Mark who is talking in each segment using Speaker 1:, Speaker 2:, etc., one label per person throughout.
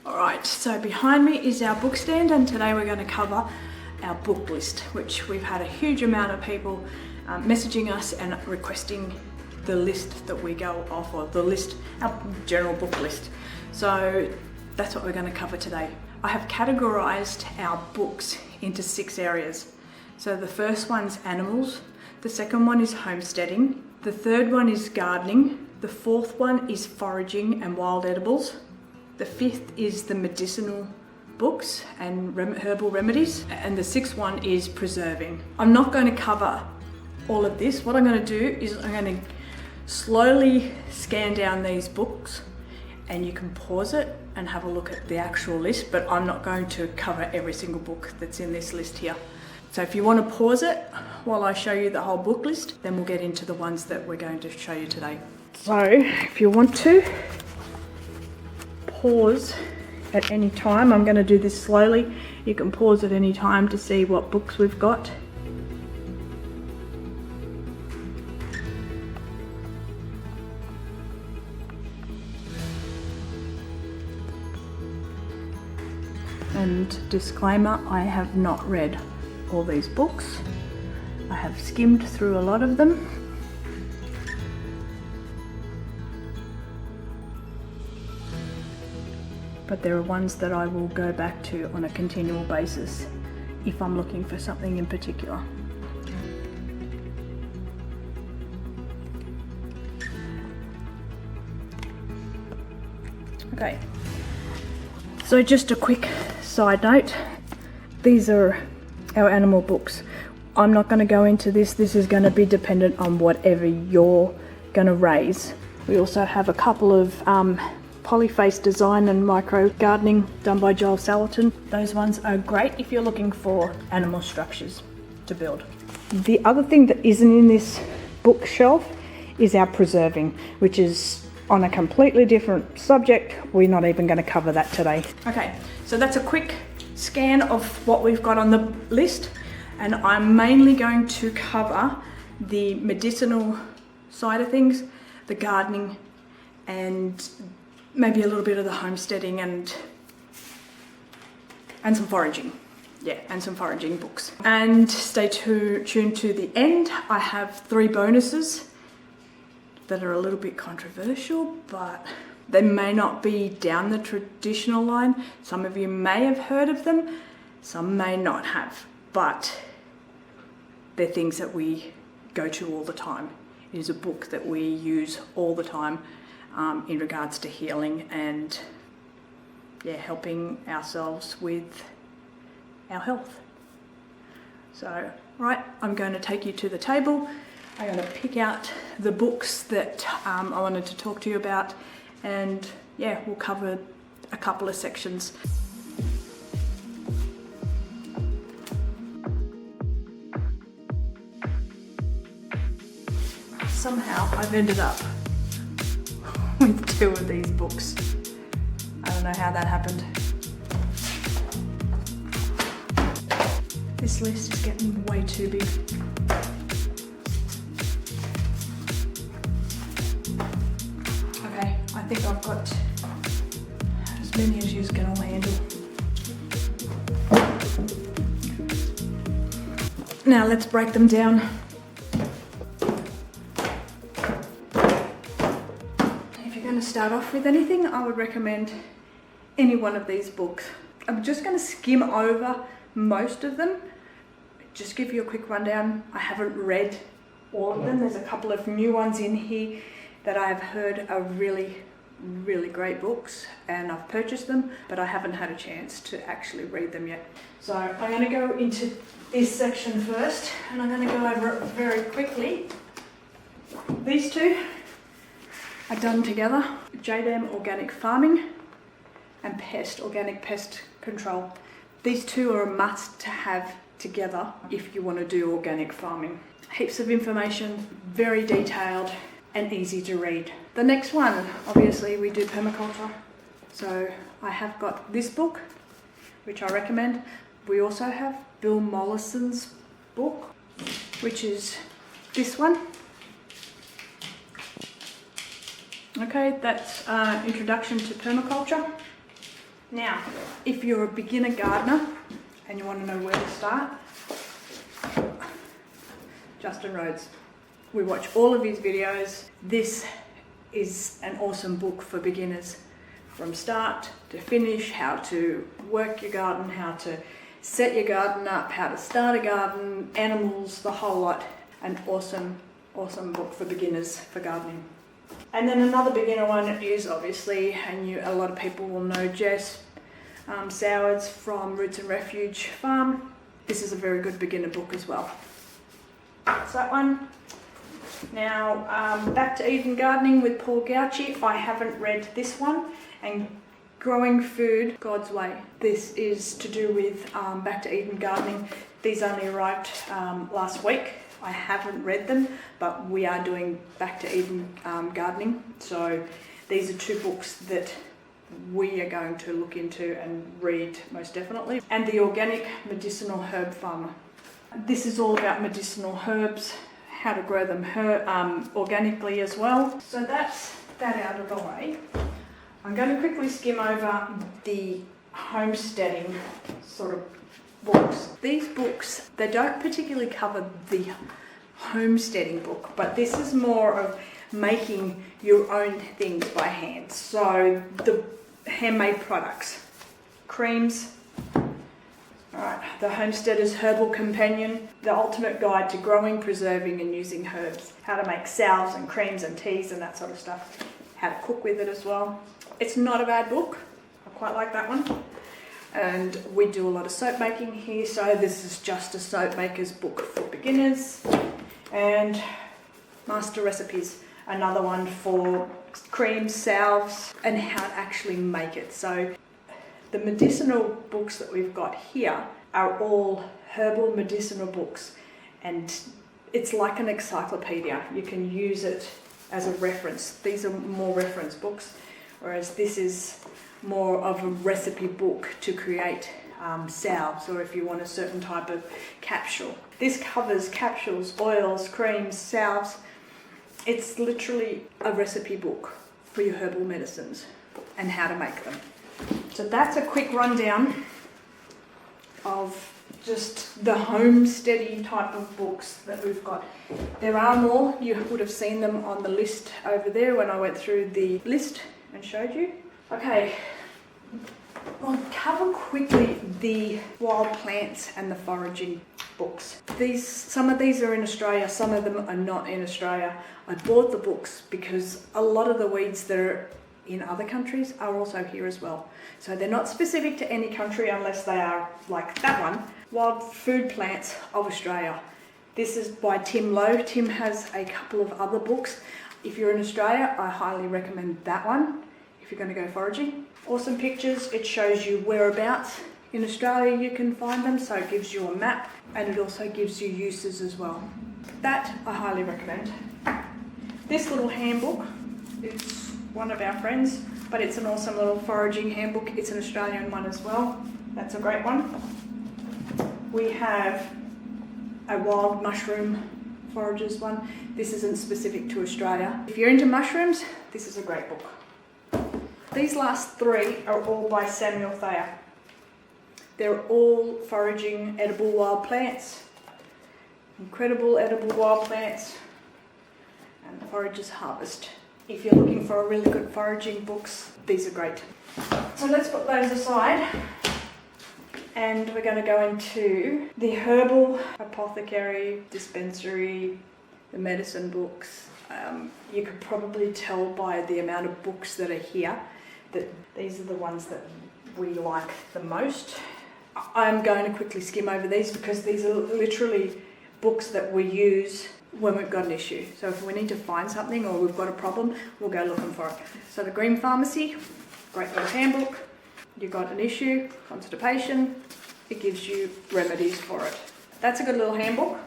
Speaker 1: Alright, so behind me is our book stand, and today we're going to cover our book list, which we've had a huge amount of people messaging us and requesting the list that we go off, or the list, our general book list. So that's what we're going to cover today. I have categorized our books into 6 areas. So the first one's animals, the second one is homesteading, the third one is gardening, the fourth one is foraging and wild edibles, the fifth is the medicinal books and herbal remedies, and the sixth one is preserving. I'm not going to cover all of this. What I'm going to do is I'm going to slowly scan down these books, and you can pause it and have a look at the actual list, but I'm not going to cover every single book that's in this list here. So if you want to pause it while I show you the whole book list, then we'll get into the ones that we're going to show you today. So if you want to pause at any time, I'm going to do this slowly. You can pause at any time to see what books we've got. And disclaimer, I have not read all these books. I have skimmed through a lot of them. But there are ones that I will go back to on a continual basis if I'm looking for something in particular. Okay, so just a quick side note, these are our animal books. I'm not going to go into this. This is going to be dependent on whatever you're going to raise. We also have a couple of polyface design and micro gardening done by Joel Salatin. Those ones are great if you're looking for animal structures to build. The other thing that isn't in this bookshelf is our preserving, which is on a completely different subject. We're not even going to cover that today. Okay, so that's a quick scan of what we've got on the list, and I'm mainly going to cover the medicinal side of things, the gardening, and maybe a little bit of the homesteading and some foraging. Yeah, and some foraging books. And stay tuned to the end. I have 3 bonuses that are a little bit controversial, but they may not be down the traditional line. Some of you may have heard of them, some may not have, but they're things that we go to all the time. It is a book that we use all the time in regards to healing and helping ourselves with our health. So, right, I'm going to take you to the table. I'm going to pick out the books that I wanted to talk to you about, and we'll cover a couple of sections. Somehow I've ended up with 2 of these books. I don't know how that happened. This list is getting way too big. Okay, I think I've got as many as you can all handle. Now let's break them down. To start off with anything, I would recommend any one of these books. I'm just going to skim over most of them, just give you a quick rundown. I haven't read all of them. There's a couple of new ones in here that I have heard are really great books, and I've purchased them, but I haven't had a chance to actually read them yet. So I'm going to go into this section first, and I'm going to go over it very quickly. These 2 are done together. JADAM Organic Farming and PEST, Organic Pest Control. These 2 are a must to have together if you want to do organic farming. Heaps of information, very detailed and easy to read. The next one, obviously we do permaculture. So I have got this book, which I recommend. We also have Bill Mollison's book, which is this one. Okay, that's Introduction to Permaculture. Now, if you're a beginner gardener and you want to know where to start, Justin Rhodes. We watch all of his videos. This is an awesome book for beginners. From start to finish, how to work your garden, how to set your garden up, how to start a garden, animals, the whole lot. An awesome book for beginners for gardening. And then another beginner one is obviously, and a lot of people will know Jess Sowards from Roots and Refuge Farm. This is a very good beginner book as well. That's that one. Now, Back to Eden Gardening with Paul Gauci. I haven't read this one. And Growing Food God's Way. This is to do with Back to Eden Gardening. These only arrived last week. I haven't read them, but we are doing Back to Eden Gardening. So these are two books that we are going to look into and read most definitely. And The Organic Medicinal Herb Farmer. This is all about medicinal herbs, how to grow them organically as well. So that's that out of the way. I'm going to quickly skim over the homesteading sort of books. These books, they don't particularly cover the homesteading book, but this is more of making your own things by hand. So the handmade products, creams, alright, the Homesteader's Herbal Companion, the ultimate guide to growing, preserving and using herbs, how to make salves and creams and teas and that sort of stuff, how to cook with it as well. It's not a bad book, I quite like that one. And we do a lot of soap making here, so this is just a soap maker's book for beginners. And Master Recipes, another one for creams, salves, and how to actually make it. So the medicinal books that we've got here are all herbal medicinal books, and it's like an encyclopedia. You can use it as a reference. These are more reference books, whereas this is more of a recipe book to create salves, or if you want a certain type of capsule. This covers capsules, oils, creams, salves. It's literally a recipe book for your herbal medicines and how to make them. So that's a quick rundown of just the homesteading type of books that we've got. There are more. You would have seen them on the list over there when I went through the list and showed you. Okay, I'll cover quickly the wild plants and the foraging books. Some of these are in Australia, some of them are not in Australia. I bought the books because a lot of the weeds that are in other countries are also here as well. So they're not specific to any country unless they are like that one, Wild Food Plants of Australia. This is by Tim Lowe. Tim has a couple of other books. If you're in Australia, I highly recommend that one if you're going to go foraging. Awesome pictures. It shows you whereabouts in Australia you can find them, so it gives you a map, and it also gives you uses as well. That I highly recommend. This little handbook, it's one of our friends, but it's an awesome little foraging handbook. It's an Australian one as well. That's a great one. We have a wild mushroom foragers one. This isn't specific to Australia. If you're into mushrooms, this is a great book. These last three are all by Samuel Thayer. They're all foraging edible wild plants. Incredible edible wild plants. And the Forager's Harvest. If you're looking for a really good foraging books, these are great. So let's put those aside. And we're going to go into the Herbal, Apothecary, Dispensary, the medicine books. You could probably tell by the amount of books that are here that these are the ones that we like the most. I'm going to quickly skim over these because these are literally books that we use when we've got an issue. So if we need to find something or we've got a problem, we'll go looking for it. So the Green Pharmacy, great little handbook. You've got an issue, constipation, it gives you remedies for it. That's a good little handbook.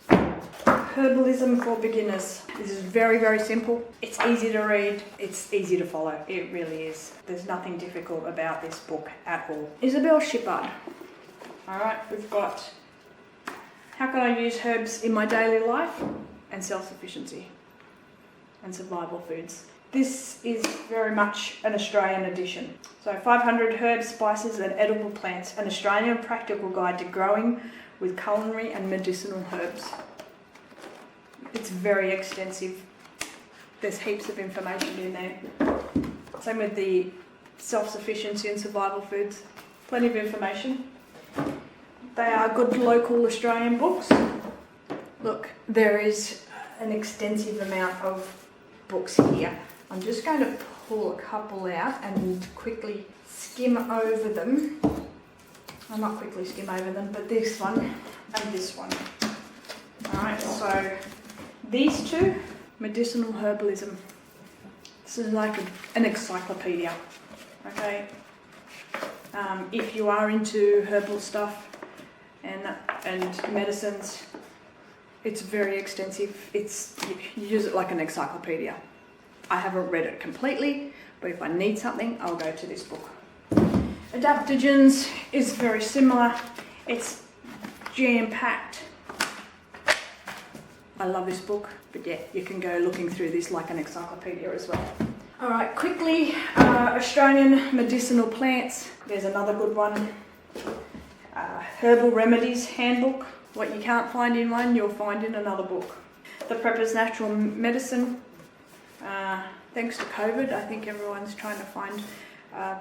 Speaker 1: Herbalism for beginners. This is very, very simple. It's easy to read. It's easy to follow. It really is. There's nothing difficult about this book at all. Isabel Shippard. All right, we've got how can I use herbs in my daily life and self-sufficiency and survival foods. This is very much an Australian edition. So 500 herbs, spices and edible plants, an Australian practical guide to growing with culinary and medicinal herbs. It's very extensive. There's heaps of information in there. Same with the self-sufficiency and survival foods. Plenty of information. They are good local Australian books. Look, there is an extensive amount of books here. I'm just going to pull a couple out and quickly skim over them. Well, not quickly skim over them, but this one and this one. Alright, so these two, Medicinal Herbalism. This is like an encyclopedia, okay? If you are into herbal stuff and medicines, it's very extensive. You use it like an encyclopedia. I haven't read it completely, but if I need something, I'll go to this book. Adaptogens is very similar. It's jam-packed. I love this book, but yeah, you can go looking through this like an encyclopedia as well. All right, quickly, Australian medicinal plants. There's another good one. Herbal Remedies Handbook. What you can't find in one, you'll find in another book. The Prepper's Natural Medicine. Thanks to COVID, I think everyone's trying to find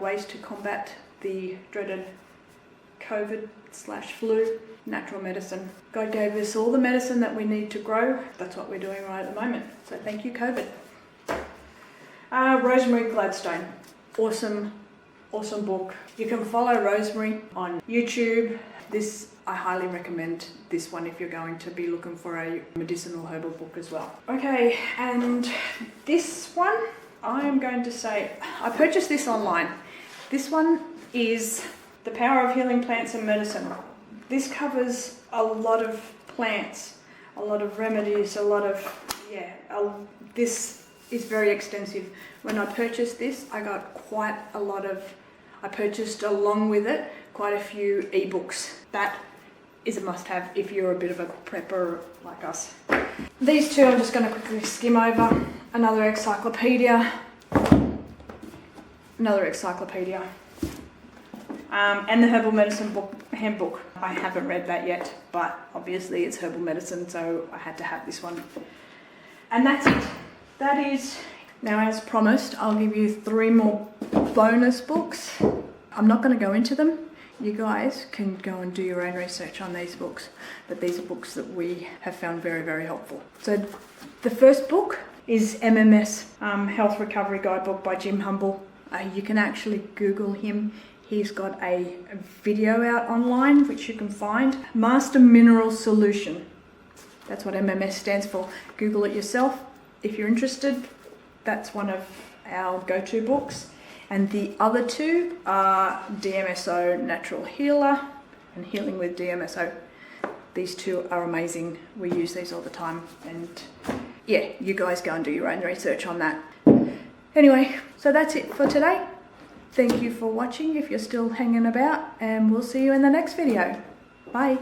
Speaker 1: ways to combat the dreaded COVID/flu. Natural medicine. God gave us all the medicine that we need to grow. That's what we're doing right at the moment. So thank you, COVID. Rosemary Gladstone. Awesome book. You can follow Rosemary on YouTube. I highly recommend this one if you're going to be looking for a medicinal herbal book as well. Okay, and this one, I am going to say, I purchased this online. This one is The Power of Healing Plants and Medicine. This covers a lot of plants, a lot of remedies, this is very extensive. When I purchased this, I got I purchased along with it quite a few ebooks. That is a must-have if you're a bit of a prepper like us. These two I'm just going to quickly skim over. Another encyclopedia. And the Herbal Medicine Handbook. I haven't read that yet, but obviously it's herbal medicine, so I had to have this one. And that's it. That is, now as promised, I'll give you 3 more bonus books. I'm not going to go into them. You guys can go and do your own research on these books, but these are books that we have found very, very helpful. So the first book is MMS, Health Recovery Guidebook by Jim Humble. You can actually Google him. He's got a video out online, which you can find. Master Mineral Solution. That's what MMS stands for. Google it yourself if you're interested. That's one of our go-to books. And the other 2 are DMSO Natural Healer and Healing with DMSO. These 2 are amazing. We use these all the time. And yeah, you guys go and do your own research on that. Anyway, so that's it for today. Thank you for watching if you're still hanging about, and we'll see you in the next video. Bye.